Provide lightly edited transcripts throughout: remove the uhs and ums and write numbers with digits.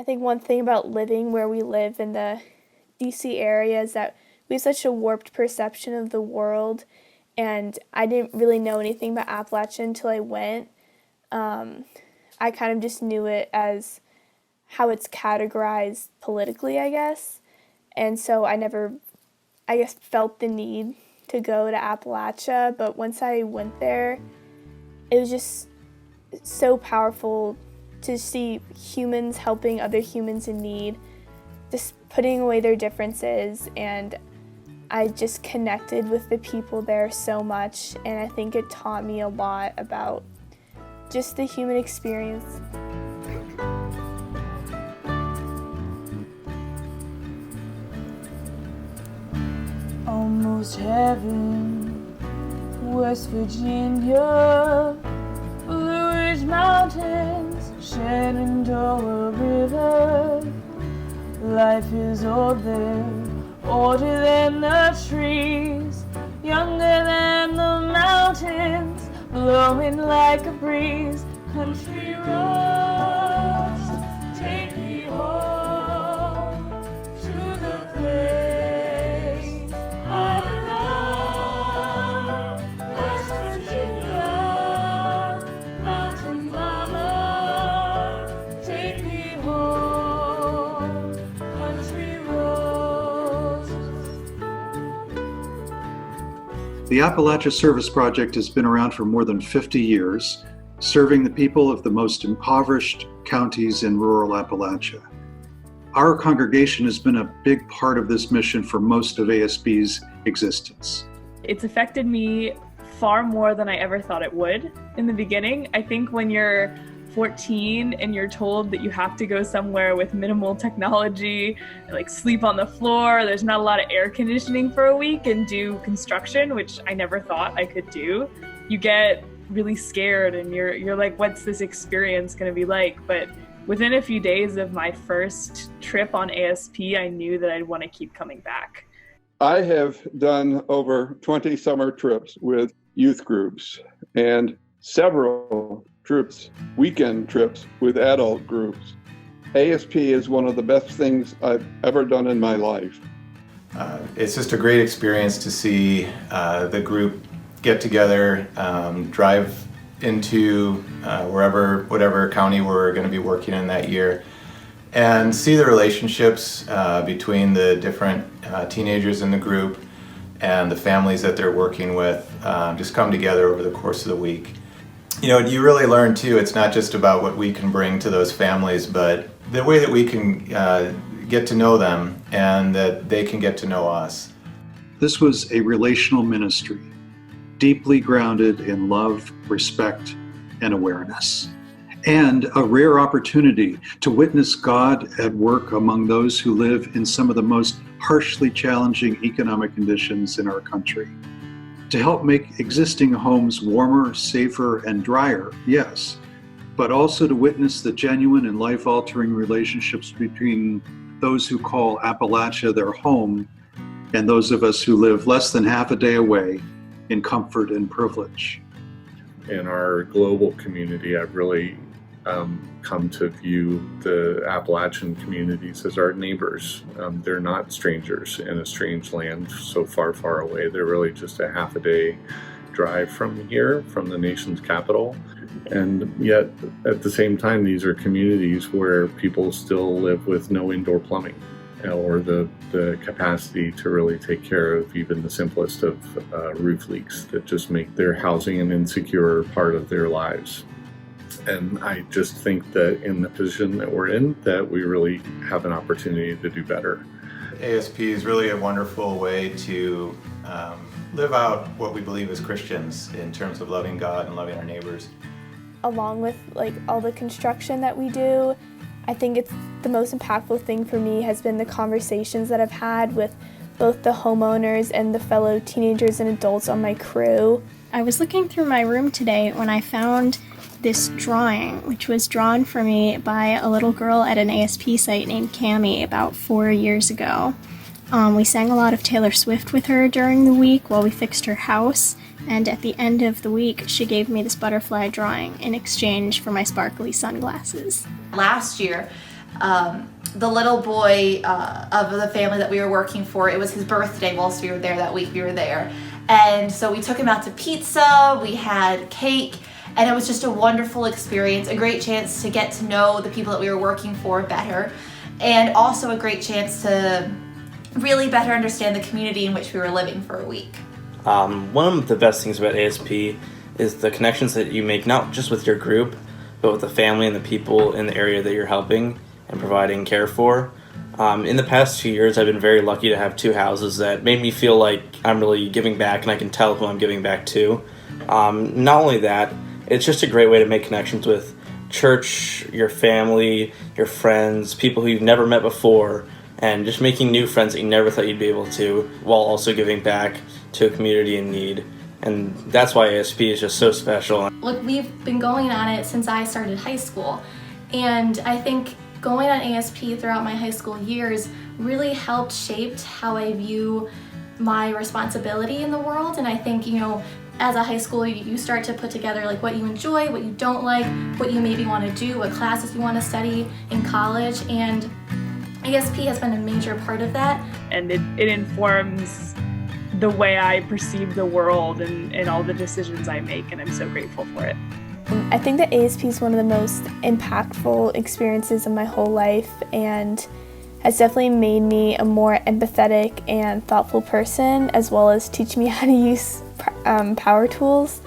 I think one thing about living where we live in the DC area is that we have such a warped perception of the world, and I didn't really know anything about Appalachia until I went. I kind of just knew it as how it's categorized politically, I guess. And so I never, I guess, felt the need to go to Appalachia. But once I went there, it was just so powerful to see humans helping other humans in need, just putting away their differences. And I just connected with the people there so much. And I think it taught me a lot about just the human experience. Almost heaven, West Virginia, Blue Ridge Mountains, Shenandoah River. Life is old there, older than the trees, younger than the mountains, blowing like a breeze. Country roads take me home to the place I belong. West Virginia, mountain mama, take me home. Country roads. The Appalachia Service Project has been around for more than 50 years, serving the people of the most impoverished counties in rural Appalachia. Our congregation has been a big part of this mission for most of ASB's existence. It's affected me far more than I ever thought it would in the beginning. I think when you're 14 and you're told that you have to go somewhere with minimal technology, like sleep on the floor, there's not a lot of air conditioning for a week, and do construction, which I never thought I could do, you get really scared and you're like, what's this experience going to be like? But within a few days of my first trip on ASP, I knew that I'd want to keep coming back. I have done over 20 summer trips with youth groups and several trips, weekend trips with adult groups. ASP is one of the best things I've ever done in my life. It's just a great experience to see the group get together, drive into whatever county we're going to be working in that year, and see the relationships between the different teenagers in the group and the families that they're working with just come together over the course of the week. You know, you really learn too, it's not just about what we can bring to those families, but the way that we can get to know them and that they can get to know us. This was a relational ministry, deeply grounded in love, respect, and awareness, and a rare opportunity to witness God at work among those who live in some of the most harshly challenging economic conditions in our country. To help make existing homes warmer, safer, and drier, yes, but also to witness the genuine and life-altering relationships between those who call Appalachia their home and those of us who live less than half a day away in comfort and privilege. In our global community, I've really come to view the Appalachian communities as our neighbors. They're not strangers in a strange land so far, far away. They're really just a half a day drive from here, from the nation's capital. And yet, at the same time, these are communities where people still live with no indoor plumbing or the capacity to really take care of even the simplest of roof leaks that just make their housing an insecure part of their lives. And I just think that in the position that we're in, that we really have an opportunity to do better. ASP is really a wonderful way to live out what we believe as Christians in terms of loving God and loving our neighbors. Along with all the construction that we do, I think it's the most impactful thing for me has been the conversations that I've had with both the homeowners and the fellow teenagers and adults on my crew. I was looking through my room today when I found this drawing, which was drawn for me by a little girl at an ASP site named Cami about 4 years ago. We sang a lot of Taylor Swift with her during the week while we fixed her house, and at the end of the week, she gave me this butterfly drawing in exchange for my sparkly sunglasses. Last year, the little boy of the family that we were working for, it was his birthday whilst we were there that week we were there. And so we took him out to pizza, we had cake, and it was just a wonderful experience, a great chance to get to know the people that we were working for better, and also a great chance to really better understand the community in which we were living for a week. One of the best things about ASP is the connections that you make, not just with your group, but with the family and the people in the area that you're helping and providing care for. In the past 2 years, I've been very lucky to have 2 houses that made me feel like I'm really giving back, and I can tell who I'm giving back to. Not only that, it's just a great way to make connections with church, your family, your friends, people who you've never met before, and just making new friends that you never thought you'd be able to, while also giving back to a community in need. And that's why ASP is just so special. Look, we've been going on it since I started high school, and I think going on ASP throughout my high school years really helped shape how I view my responsibility in the world. And I think, as a high schooler, you start to put together like what you enjoy, what you don't like, what you maybe want to do, what classes you want to study in college, and ASP has been a major part of that. And it informs the way I perceive the world and all the decisions I make, and I'm so grateful for it. I think that ASP is one of the most impactful experiences of my whole life, and has definitely made me a more empathetic and thoughtful person, as well as teach me how to use power tools.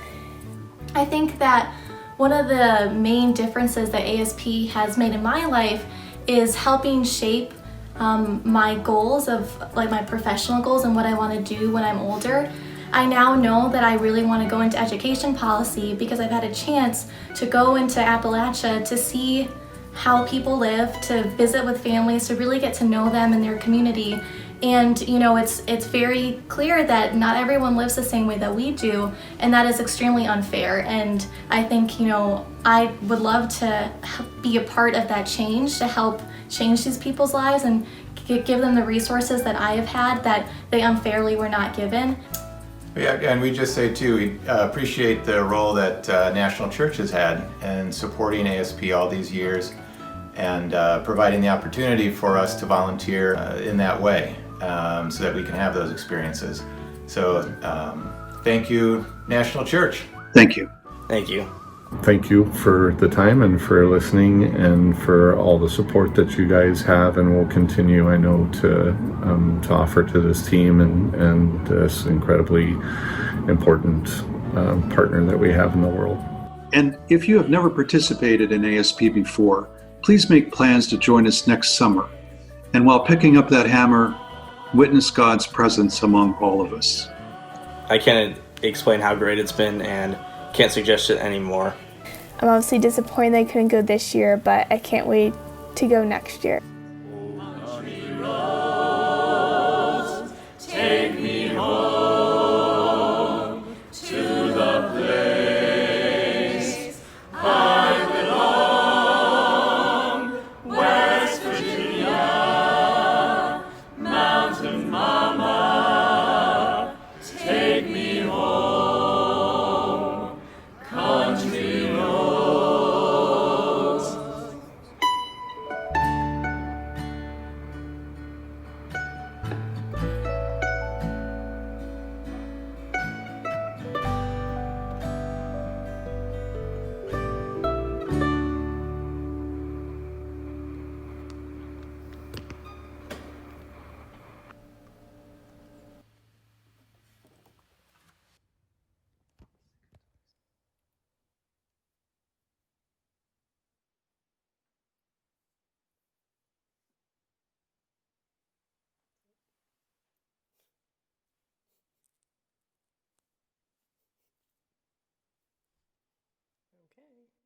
I think that one of the main differences that ASP has made in my life is helping shape my goals of like my professional goals and what I want to do when I'm older. I now know that I really want to go into education policy because I've had a chance to go into Appalachia to see how people live, to visit with families, to really get to know them and their community. And it's very clear that not everyone lives the same way that we do, and that is extremely unfair. And I think I would love to be a part of that change, to help change these people's lives and give them the resources that I have had that they unfairly were not given. Yeah, and we just say too, we appreciate the role that National Church has had in supporting ASP all these years, and providing the opportunity for us to volunteer in that way, so that we can have those experiences. So thank you, National Church. Thank you. Thank you. Thank you for the time and for listening and for all the support that you guys have and will continue, I know, to offer to this team and this incredibly important partner that we have in the world. And if you have never participated in ASP before, please make plans to join us next summer. And while picking up that hammer, witness God's presence among all of us. I can't explain how great it's been and can't suggest it anymore. I'm obviously disappointed that I couldn't go this year, but I can't wait to go next year.